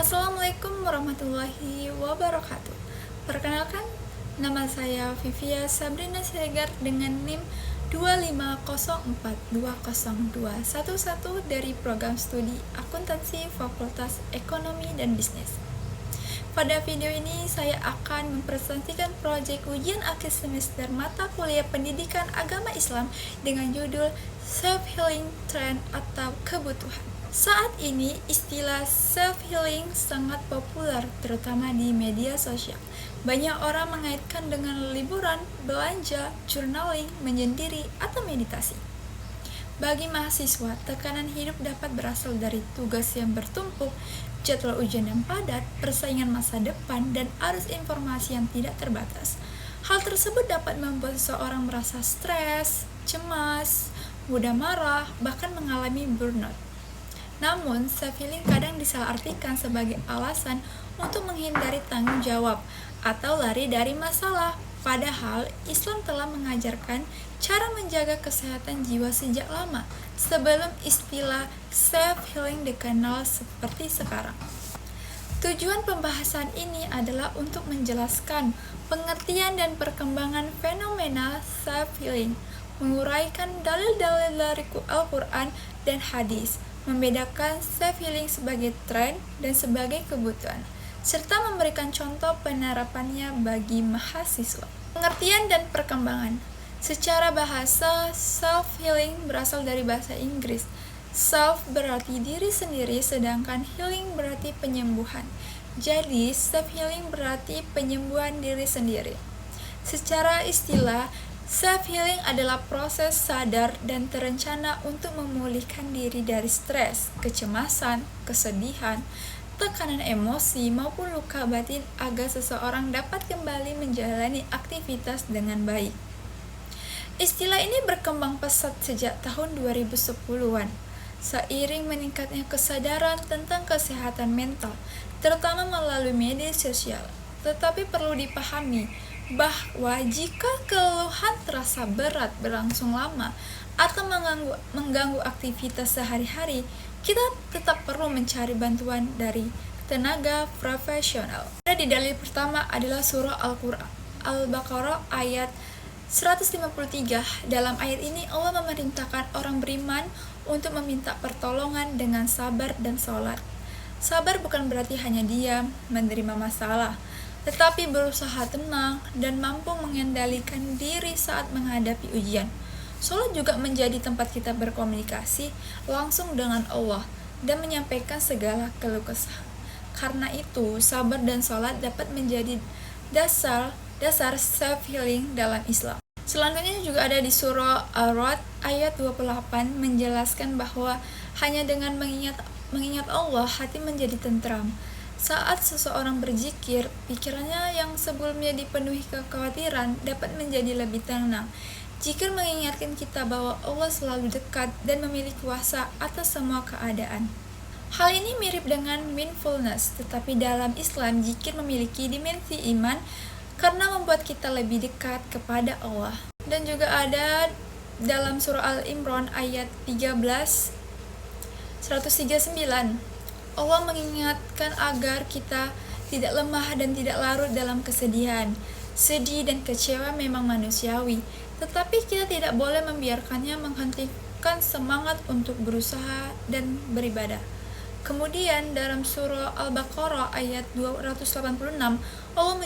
Assalamualaikum warahmatullahi wabarakatuh. Perkenalkan, nama saya Vivia Sabrina Siregar dengan NIM 250420211 dari program studi akuntansi Fakultas Ekonomi dan Bisnis. Pada video ini saya akan mempresentasikan proyek ujian akhir semester mata kuliah Pendidikan Agama Islam dengan judul Self-Healing Trend atau Kebutuhan. Saat ini istilah self-healing sangat populer terutama di media sosial. Banyak orang mengaitkan dengan liburan, belanja, journaling, menyendiri, atau meditasi. Bagi mahasiswa, tekanan hidup dapat berasal dari tugas yang bertumpuk, jadwal ujian yang padat, persaingan masa depan, dan arus informasi yang tidak terbatas. Hal tersebut dapat membuat seseorang merasa stres, cemas, mudah marah, bahkan mengalami burnout. Namun, self-healing kadang disalahartikan sebagai alasan untuk menghindari tanggung jawab atau lari dari masalah. Padahal, Islam telah mengajarkan cara menjaga kesehatan jiwa sejak lama, sebelum istilah self-healing dikenal seperti sekarang. Tujuan pembahasan ini adalah untuk menjelaskan pengertian dan perkembangan fenomena self-healing, menguraikan dalil-dalil dari Al-Quran dan hadis, membedakan self-healing sebagai tren dan sebagai kebutuhan, serta memberikan contoh penerapannya bagi mahasiswa. Pengertian dan perkembangan. Secara bahasa, self-healing berasal dari bahasa Inggris. Self berarti diri sendiri, sedangkan healing berarti penyembuhan. Jadi, self-healing berarti penyembuhan diri sendiri. Secara istilah, self-healing adalah proses sadar dan terencana untuk memulihkan diri dari stres, kecemasan, kesedihan, tekanan emosi, maupun luka batin agar seseorang dapat kembali menjalani aktivitas dengan baik. Istilah ini berkembang pesat sejak tahun 2010-an, seiring meningkatnya kesadaran tentang kesehatan mental, terutama melalui media sosial. Tetapi perlu dipahami bahwa jika keluhan terasa berat, berlangsung lama, atau mengganggu aktivitas sehari-hari, kita tetap perlu mencari bantuan dari tenaga profesional. Di dalil pertama adalah surah Al-Baqarah ayat 153. Dalam ayat ini Allah memerintahkan orang beriman untuk meminta pertolongan dengan sabar dan sholat. Sabar bukan berarti hanya diam, menerima masalah, tetapi berusaha tenang dan mampu mengendalikan diri saat menghadapi ujian. Sholat juga menjadi tempat kita berkomunikasi langsung dengan Allah dan menyampaikan segala keluh kesah. Karena itu, sabar dan sholat dapat menjadi dasar self-healing dalam Islam. Selanjutnya juga ada di surah Ar-Ra'd ayat 28 menjelaskan bahwa hanya dengan mengingat Allah hati menjadi tentram. Saat seseorang berzikir, pikirannya yang sebelumnya dipenuhi kekhawatiran dapat menjadi lebih tenang. Zikir mengingatkan kita bahwa Allah selalu dekat dan memiliki kuasa atas semua keadaan. Hal ini mirip dengan mindfulness, tetapi dalam Islam zikir memiliki dimensi iman karena membuat kita lebih dekat kepada Allah. Dan juga ada dalam surah Al-Imran ayat 139. Allah mengingatkan agar kita tidak lemah dan tidak larut dalam kesedihan. Sedih dan kecewa memang manusiawi, tetapi kita tidak boleh membiarkannya menghentikan semangat untuk berusaha dan beribadah. Kemudian dalam surah Al-Baqarah ayat 286, Allah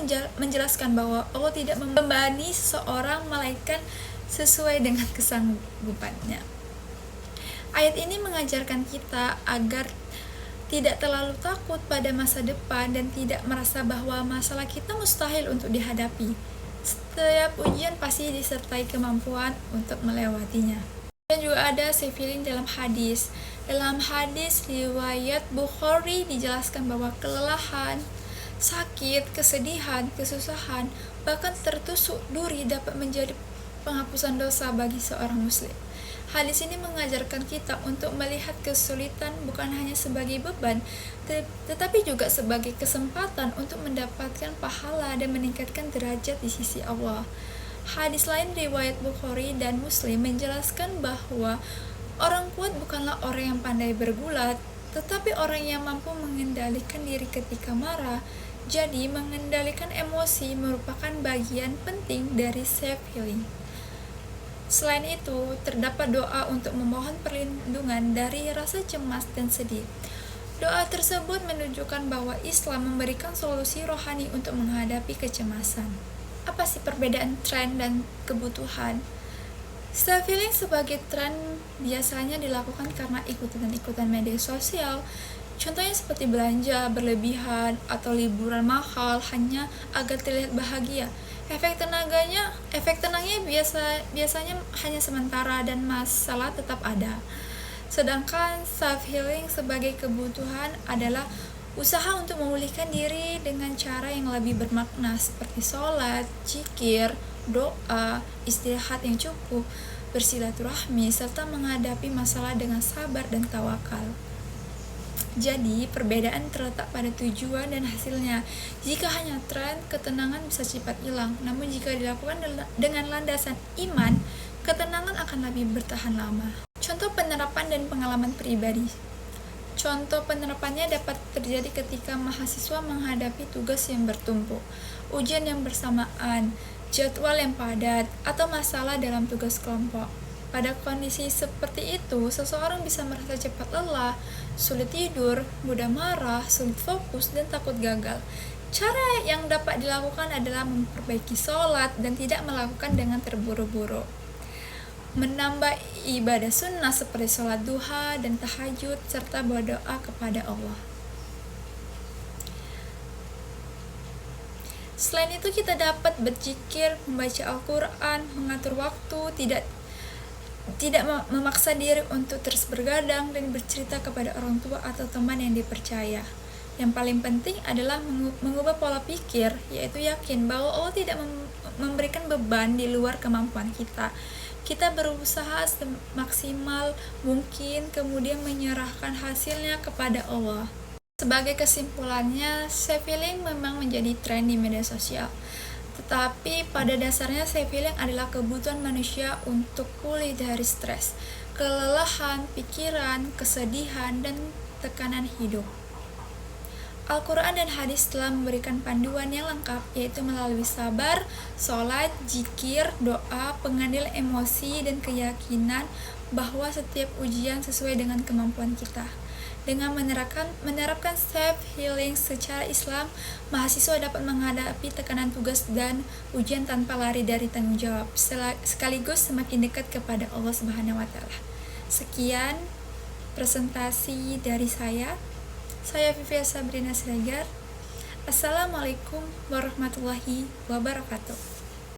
menjelaskan bahwa Allah tidak membebani seseorang melainkan sesuai dengan kesanggupannya. Ayat ini mengajarkan kita agar tidak terlalu takut pada masa depan dan tidak merasa bahwa masalah kita mustahil untuk dihadapi. Setiap ujian pasti disertai kemampuan untuk melewatinya. Dan juga ada self-healing dalam hadis. Dalam hadis riwayat Bukhari dijelaskan bahwa kelelahan, sakit, kesedihan, kesusahan, bahkan tertusuk duri dapat menjadi penghapusan dosa bagi seorang muslim. Hadis ini mengajarkan kita untuk melihat kesulitan bukan hanya sebagai beban, tetapi juga sebagai kesempatan untuk mendapatkan pahala dan meningkatkan derajat di sisi Allah. Hadis lain riwayat Bukhari dan Muslim menjelaskan bahwa orang kuat bukanlah orang yang pandai bergulat, Tetapi orang yang mampu mengendalikan diri ketika marah, jadi mengendalikan emosi merupakan bagian penting dari self-healing. Selain itu, terdapat doa untuk memohon perlindungan dari rasa cemas dan sedih. Doa tersebut menunjukkan bahwa Islam memberikan solusi rohani untuk menghadapi kecemasan. Apa sih perbedaan tren dan kebutuhan? Self-healing sebagai tren biasanya dilakukan karena ikutan media sosial. Contohnya seperti belanja berlebihan atau liburan mahal hanya agar terlihat bahagia. Efek tenangnya biasanya hanya sementara dan masalah tetap ada. Sedangkan self-healing sebagai kebutuhan adalah usaha untuk memulihkan diri dengan cara yang lebih bermakna seperti sholat, zikir, doa, istirahat yang cukup, bersilaturahmi, serta menghadapi masalah dengan sabar dan tawakal. Jadi, perbedaan terletak pada tujuan dan hasilnya. Jika hanya tren, ketenangan bisa cepat hilang. Namun jika dilakukan dengan landasan iman, ketenangan akan lebih bertahan lama. Contoh penerapan dan pengalaman pribadi. Contoh penerapannya dapat terjadi ketika mahasiswa menghadapi tugas yang bertumpuk, ujian yang bersamaan, jadwal yang padat, atau masalah dalam tugas kelompok. Pada kondisi seperti itu, seseorang bisa merasa cepat lelah, sulit tidur, mudah marah, sulit fokus, dan takut gagal. Cara yang dapat dilakukan adalah memperbaiki sholat dan tidak melakukan dengan terburu-buru. Menambah ibadah sunnah seperti sholat duha dan tahajud, serta berdoa kepada Allah. Selain itu, kita dapat berzikir, membaca Al-Quran, mengatur waktu, tidak memaksa diri untuk terus bergadang, dan bercerita kepada orang tua atau teman yang dipercaya. Yang paling penting adalah mengubah pola pikir, yaitu yakin bahwa Allah tidak memberikan beban di luar kemampuan kita. Kita berusaha semaksimal mungkin, kemudian menyerahkan hasilnya kepada Allah. Sebagai kesimpulannya, self-healing memang menjadi tren di media sosial. Tetapi pada dasarnya self-healing adalah kebutuhan manusia untuk pulih dari stres, kelelahan, pikiran, kesedihan, dan tekanan hidup. Al-Quran dan hadis telah memberikan panduan yang lengkap, yaitu melalui sabar, sholat, zikir, doa, pengendalian emosi, dan keyakinan bahwa setiap ujian sesuai dengan kemampuan kita. Dengan menerapkan self-healing secara Islam, mahasiswa dapat menghadapi tekanan tugas dan ujian tanpa lari dari tanggung jawab, sekaligus semakin dekat kepada Allah Subhanahu wa Ta'ala. Sekian presentasi dari saya. Saya Vivia Sabrina Siregar. Assalamualaikum warahmatullahi wabarakatuh.